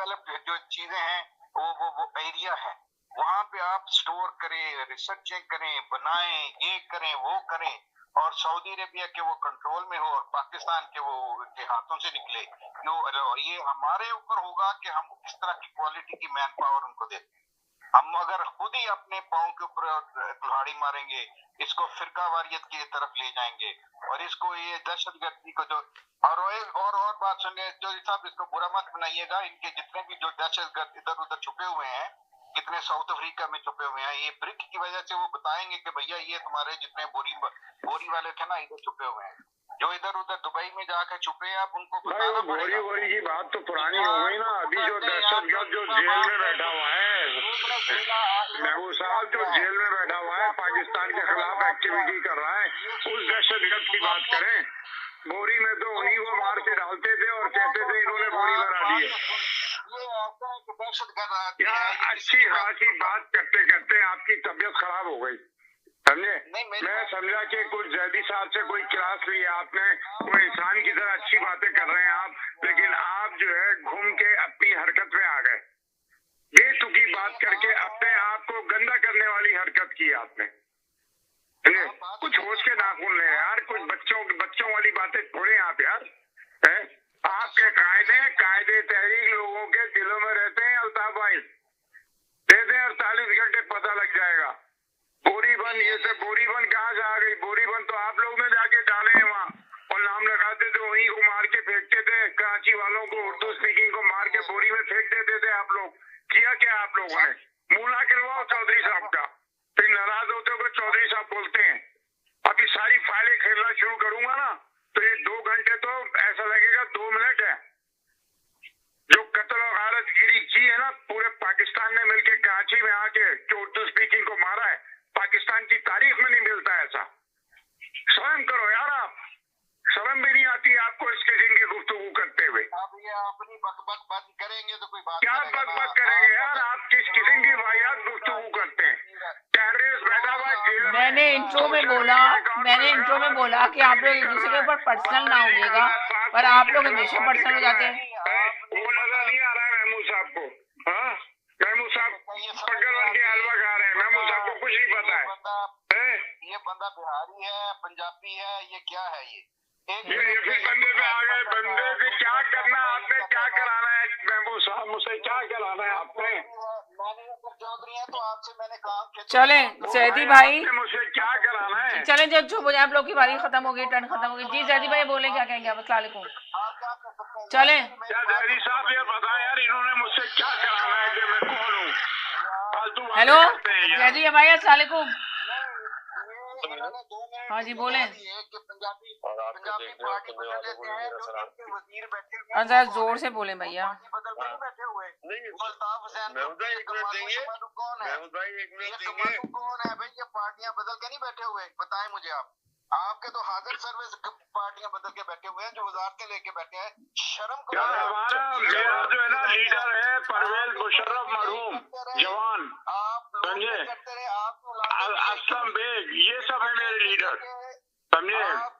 Undeveloped जो चीजें हैं वो एरिया है, वहां पे आप स्टोर करें, रिसर्चें करें, बनाएं, ये करें वो करें, और सऊदी अरेबिया के वो कंट्रोल में हो और पाकिस्तान के वो के हाथों से निकले। ये हमारे ऊपर होगा कि हम किस तरह की क्वालिटी की मैन पावर उनको देते हैं। हम अगर खुद ही अपने पाँव के ऊपर कुल्हाड़ी मारेंगे, इसको फिरका वारियत की तरफ ले जाएंगे और इसको ये दहशतगर्दी को जो और बात सुनिए चौधरी साहब, इसको बुरा मत बनाइएगा, इनके जितने भी जो दहशतगर्द इधर उधर छुपे हुए हैं, कितने साउथ अफ्रीका में छुपे हुए हैं, ये ब्रिक की वजह से वो बताएंगे कि भैया ये तुम्हारे जितने बोरी वाले थे ना इधर छुपे हुए हैं, जो इधर उधर दुबई में जाकर छुपे हैं, आप उनको बताना पड़ेगा। बोरी की बात तो पुरानी हो गई ना। अभी जो दहशतगर्द जो जेल में बैठा हुआ है महबूब साहब, जो जेल में बैठा हुआ है पाकिस्तान के खिलाफ एक्टिविटी कर रहा है, उस दहशतगर्द की बात करें। बोरी में तो उन्हीं को मार के डालते थे और कहते थे इन्होंने बोरी बना दी है। यार अच्छी खासी बात करते करते आपकी तबीयत खराब हो गई, समझे? मैं समझा कि कुछ जैदी साहब से कोई क्लास ली आपने, कोई इंसान की तरह अच्छी बातें कर रहे हैं आप, लेकिन आप जो है घूम के अपनी हरकत में आ गए, बेतुकी बात करके अपने आप को गंदा करने वाली हरकत की आपने। कुछ होश के नाखून ले यार, कुछ बच्चों वाली बातें छोड़े आप यार। है आपके कायदे तहरीक लोगों के दिलों में रहते हैं। अल्ताफ भाई दे दें 48 घंटे पता लग जाएगा। बोरीबन, ये से बोरीबन कहाँ से आ गई? बोरीबन तो आप लोग ने जाके डाले हैं वहाँ और नाम लगाते थे, वहीं को मार के फेंकते थे। कराची वालों को, उर्दू स्पीकिंग को मार के बोरी में फेंक देते थे आप लोग। किया क्या आप लोगों ने? मुंह ना गिरवाओ चौधरी साहब का, फिर नाराज होते हो चौधरी साहब बोलते हैं। अभी सारी फाइलें खेलना शुरू करूंगा ना तो ये 2 घंटे तो ऐसा लगेगा 2 मिनट है। जो कत्ल और गारतगिरी की है ना पूरे पाकिस्तान ने मिलकर कराची में आके जो उर्दू स्पीकिंग को मारा है, पाकिस्तान की तारीख में नहीं मिलता ऐसा। शर्म करो यार, आप शर्म भी नहीं आती आपको इस किस्म की गुफ्तगू करते हुए। अब ये अपनी बकबक बंद करेंगे तो कोई बात क्या बकबक करेंगे यार? आप किस किस्म की वाहियात गुफ्तगू करते हैं? टेररिस्ट बैठा हुआ जेल में। मैंने इंट्रो में बोला कि आप लोग एक दूसरे के ऊपर पर्सनल ना होइएगा, पर आप लोग हमेशा पर्सनल हो जाते हैं। वो नजर नहीं आ रहा है महमूद साहब को? हाँ, महमूद साहब पकड़ बन के हलवा खा रहे हैं, महमूद साहब को कुछ नहीं पता है। ये बंदा बिहारी है, पंजाबी है, ये क्या है? ये फिर बंदे पे आ गए। बंदे से क्या करना आपने, क्या कराना है महमूद साहब? मुझसे क्या कराना है आपने? चौधरी है तो आपसे मैंने कहा चले जैदी भाई, मुझसे क्या कराना है? चले जब चुप हो जाए, आप लोग की बारी खत्म हो गई, टर्न खत्म हो गई। जी जैदी भाई बोले, क्या कहेंगे आप? अस्सलाम वालेकुम। चले जैदी साहब ये बताएं यार, इन्होंने मुझसे क्या कराना है कि मैं कौन हूँ? फालतू हेलो जैदी भाई, अस्सलाम वालेकुम। हाँ जी बोले। पंजाबी पार्टी बदल देते हैं, जो इनके वजीर बैठे हुए हैं, जरा जोर से बोले भैया। बदल के नहीं बैठे हुए। अल्ताफ हुसैन कौन है? कौन है भाई? ये पार्टियां बदल के नहीं बैठे हुए, बताएं मुझे आप। आपके तो हाजिर सर्विस पार्टियां बदल के बैठे हुए हैं, जो वजारतें लेके बैठे हैं। शर्म करो। हमारा मेरा जो है ना लीडर है परवेज मुशर्रफ मरहूम जवान, आप समझे? करते रहे, आप असलम बेग, ये सब है मेरे लीडर, समझे?